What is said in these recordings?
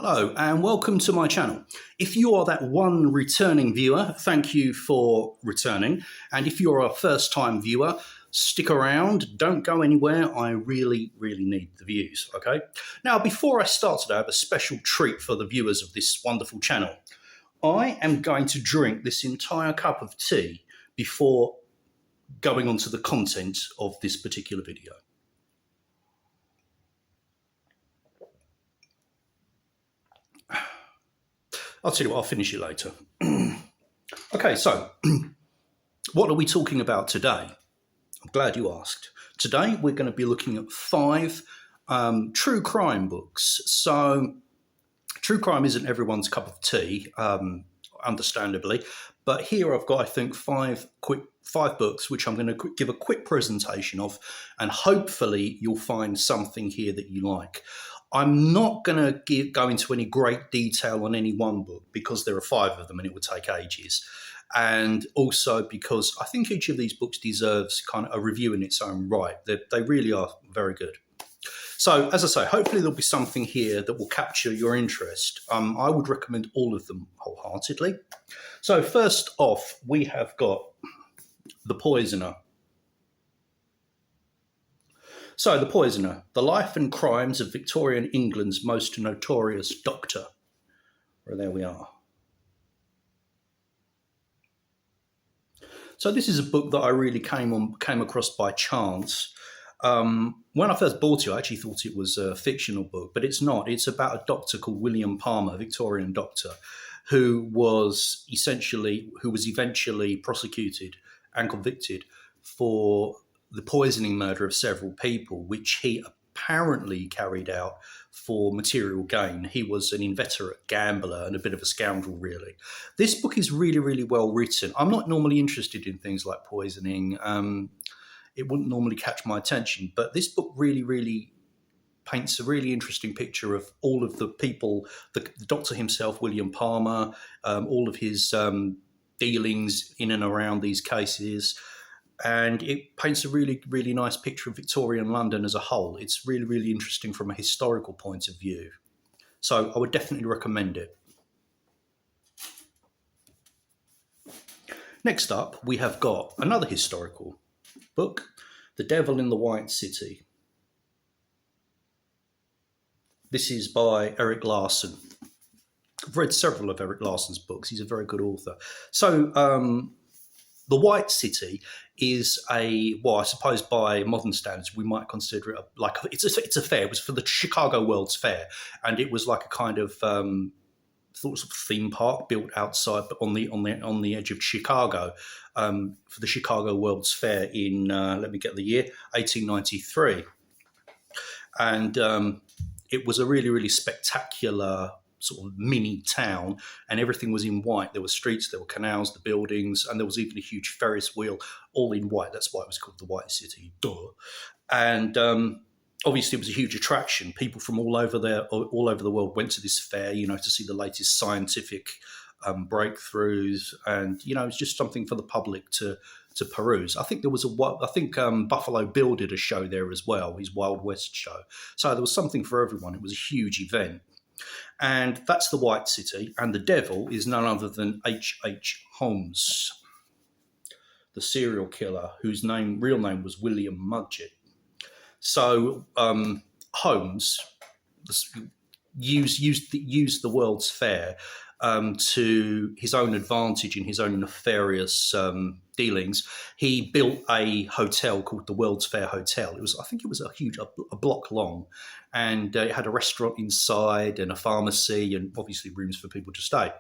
Hello and welcome to my channel. If you are that one returning viewer, thank you for returning. And if you're a first time viewer, stick around, don't go anywhere. I really need the views, okay? Now, before I start today, I have a special treat for the viewers of this wonderful channel. I am going to drink this entire cup of tea before going on to the content of this particular video. I'll tell you what, I'll finish it later. Okay, so what are we talking about today? I'm glad you asked. Today, we're going to be looking at 5 true crime books. So true crime isn't everyone's cup of tea, understandably. But here I've got, I think, 5 books, which I'm going to give a quick presentation of. And hopefully you'll find something here that you like. I'm not going to go into any great detail on any one book because there are 5 of them and it would take ages. And also because I think each of these books deserves kind of a review in its own right. They really are very good. So, as I say, hopefully there'll be something here that will capture your interest. I would recommend all of them wholeheartedly. So first off, we have got The Poisoner. So, The Poisoner, the life and crimes of Victorian England's most notorious doctor. Well, there we are. So this is a book that I really came across by chance. When I first bought it, I actually thought it was a fictional book, but it's not. It's about a doctor called William Palmer, a Victorian doctor, who was eventually prosecuted and convicted for the poisoning murder of several people, which he apparently carried out for material gain. He was an inveterate gambler and a bit of a scoundrel, really. This book is really well written. I'm not normally interested in things like poisoning. It wouldn't normally catch my attention, but this book really paints a really interesting picture of all of the people, the doctor himself, William Palmer, all of his dealings in and around these cases. And it paints a really nice picture of Victorian London as a whole. It's really interesting from a historical point of view. So I would definitely recommend it. Next up, we have got another historical book, The Devil in the White City. This is by Eric Larson. I've read several of Eric Larson's books. He's a very good author. So The White City is I suppose by modern standards, we might consider it it's a fair. It was for the Chicago World's Fair, and it was like a kind of sort of theme park built outside, but on the edge of Chicago, for the Chicago World's Fair in let me get the year, 1893, and it was a really spectacular sort of mini town, and everything was in white. There were streets, there were canals, the buildings, and there was even a huge Ferris wheel, all in white. That's why it was called the White City. Duh. And obviously, it was a huge attraction. People from all over the world went to this fair, to see the latest scientific breakthroughs, and it was just something for the public to peruse. I think Buffalo Bill did a show there as well, his Wild West show. So there was something for everyone. It was a huge event. And that's the White City. And the devil is none other than H.H.Holmes, the serial killer whose real name was William Mudgett. So Holmes used the World's Fair to his own advantage in his own nefarious dealings. He built a hotel called the World's Fair Hotel. I think it was a block long, and it had a restaurant inside and a pharmacy and obviously rooms for people to stay.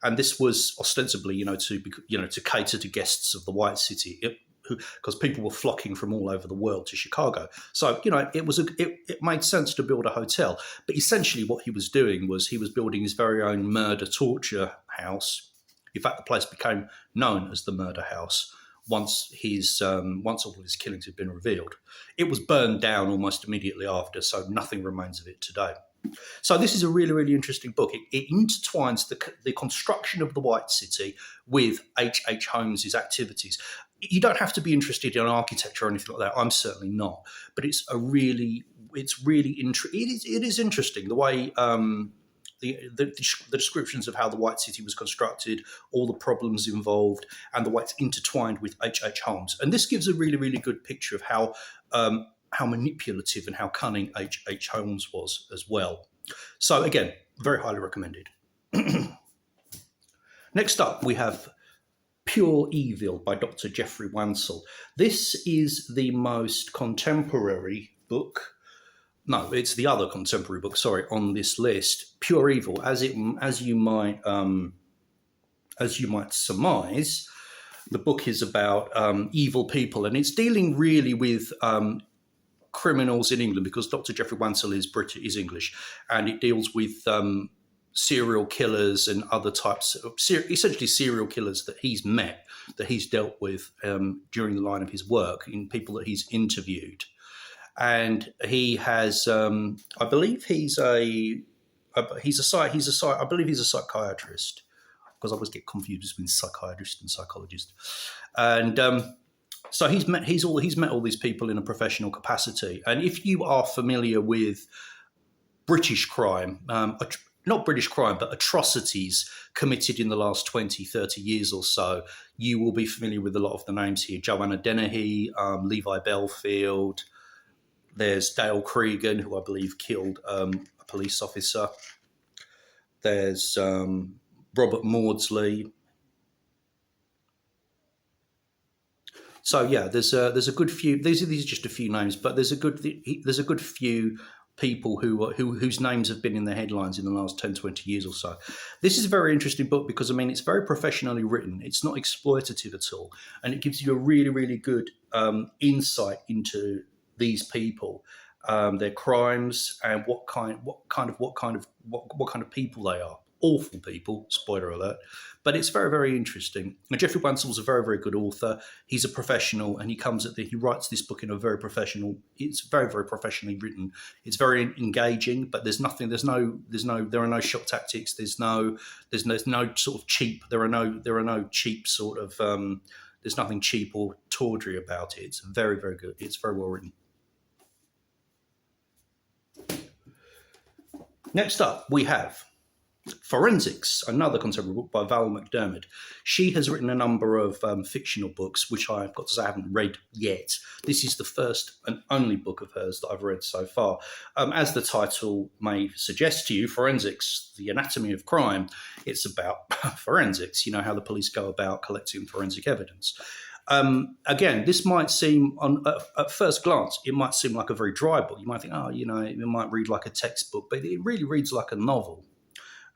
And this was ostensibly, to cater to guests of the White City, because people were flocking from all over the world to Chicago. So, it made sense to build a hotel. But essentially what he was doing was he was building his very own murder torture house. In fact, the place became known as the Murder House once all of his killings had been revealed. It was burned down almost immediately after, so nothing remains of it today. So this is a really interesting book. It intertwines the construction of the White City with H.H. Holmes' activities. You don't have to be interested in architecture or anything like that. I'm certainly not. But it is interesting the way the descriptions of how the White City was constructed, all the problems involved, and the way it's intertwined with H.H.Holmes. And this gives a really, really good picture of how manipulative and how cunning H.H.Holmes was as well. So again, very highly recommended. Next up, we have Pure Evil by Dr. Geoffrey Wansell. This is the most contemporary book. No, it's the other contemporary book, sorry, on this list. Pure Evil, as you might surmise, the book is about evil people, and it's dealing really with criminals in England, because Dr. Geoffrey Wansell is English, and it deals with serial killers and other types of essentially serial killers that he's met, that he's dealt with during the line of his work, in people that he's interviewed. And he has, I believe he's a psychiatrist, because I always get confused between psychiatrist and psychologist. And so he's met all these people in a professional capacity. And if you are familiar with British crime, not British crime, but atrocities committed in the last 20, 30 years or so, you will be familiar with a lot of the names here. Joanna Dennehy, Levi Belfield. There's Dale Cregan, who I believe killed a police officer. There's Robert Maudsley. So yeah, there's a good few. These are just a few names, but there's a good few people whose names have been in the headlines in the last 10, 20 years or so. This is a very interesting book because, I mean, it's very professionally written. It's not exploitative at all, and it gives you a really, really good insight into these people, their crimes, and what kind of people they are. Awful people, spoiler alert. But it's very, very interesting. Now, Geoffrey Wansell's a very, very good author. He's a professional, and he writes this book in a very professional. It's very, very professionally written. It's very engaging, but there are no shock tactics. There's no sort of cheap. There are no cheap sort of. There's nothing cheap or tawdry about it. It's very, very good. It's very well written. Next up, we have Forensics, another contemporary book by Val McDermid. She has written a number of fictional books, which I've got to say I haven't read yet. This is the first and only book of hers that I've read so far. As the title may suggest to you, Forensics, the anatomy of crime, it's about forensics, how the police go about collecting forensic evidence. Again, this might seem, at first glance, it might seem like a very dry book. You might think, it might read like a textbook, but it really reads like a novel.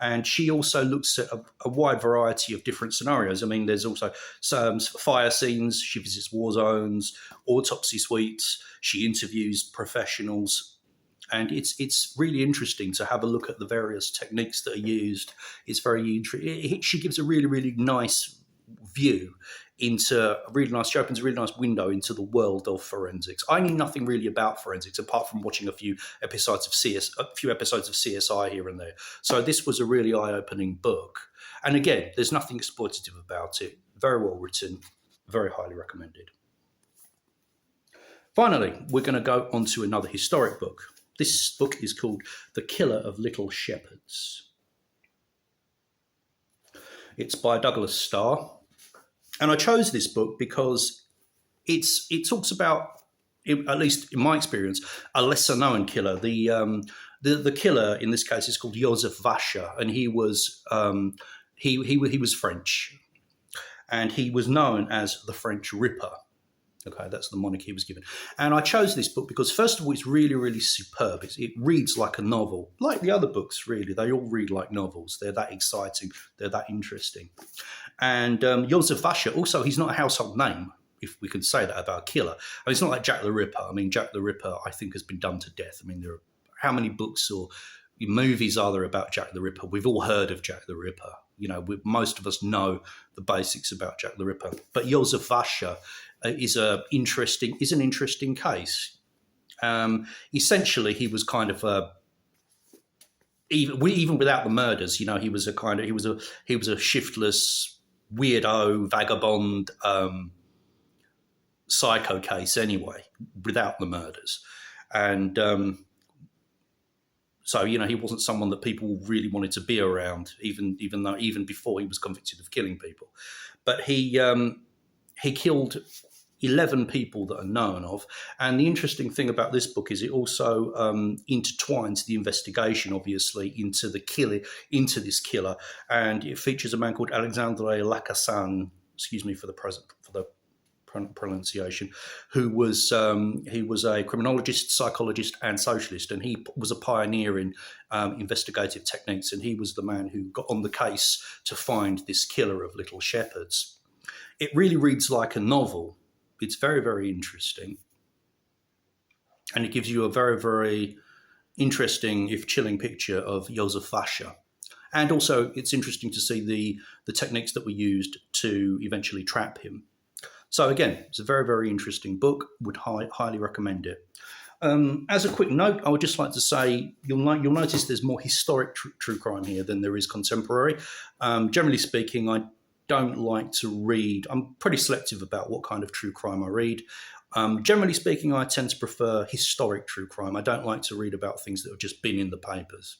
And she also looks at a wide variety of different scenarios. I mean, there's also some fire scenes. She visits war zones, autopsy suites. She interviews professionals. And it's really interesting to have a look at the various techniques that are used. It's very interesting. She gives a really, really nice view into she opens a really nice window into the world of forensics. I knew nothing really about forensics apart from watching a few episodes of CSI here and there. So this was a really eye-opening book. And again, there's nothing exploitative about it. Very well written, very highly recommended. Finally, we're going to go on to another historic book. This book is called The Killer of Little Sheperds. It's by Douglas Starr. And I chose this book because it talks about, at least in my experience, a lesser-known killer. The killer in this case is called Joseph Vacher, and he was French, and he was known as the French Ripper. Okay, that's the moniker he was given. And I chose this book because, first of all, it's really, really superb. It reads like a novel. Like the other books, really. They all read like novels. They're that exciting. They're that interesting. And Joseph Vacher, also, he's not a household name, if we can say that about a killer. I mean, it's not like Jack the Ripper. I mean, Jack the Ripper, I think, has been done to death. I mean, how many books or movies are there about Jack the Ripper? We've all heard of Jack the Ripper. Most of us know the basics about Jack the Ripper. But Joseph Vacher is an interesting case. Essentially, he was kind of even without the murders. He was a shiftless, weirdo, vagabond, psycho case anyway, without the murders. And So, you know, he wasn't someone that people really wanted to be around, even before he was convicted of killing people. But he killed 11 people that are known of. And the interesting thing about this book is it also intertwines the investigation, obviously, into this killer. And it features a man called Alexandre Lacassagne, excuse me for the pronunciation, who was a criminologist, psychologist, and socialist, and he was a pioneer in investigative techniques. And he was the man who got on the case to find this killer of little Sheperds. It really reads like a novel. It's very, very interesting, and it gives you a very, very interesting, if chilling, picture of Josef Vasher. And also, it's interesting to see the techniques that were used to eventually trap him. So again, it's a very, very interesting book. Would highly recommend it. As a quick note, I would just like to say you'll notice there's more historic true crime here than there is contemporary. Generally speaking, I don't like to read. I'm pretty selective about what kind of true crime I read. Generally speaking, I tend to prefer historic true crime. I don't like to read about things that have just been in the papers.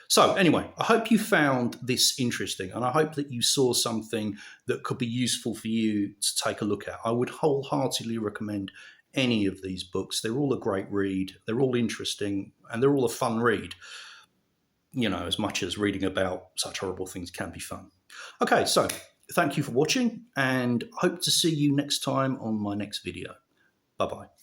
So anyway, I hope you found this interesting, and I hope that you saw something that could be useful for you to take a look at. I would wholeheartedly recommend any of these books. They're all a great read. They're all interesting, and they're all a fun read, you know, as much as reading about such horrible things can be fun. Okay, so thank you for watching, and hope to see you next time on my next video. Bye-bye.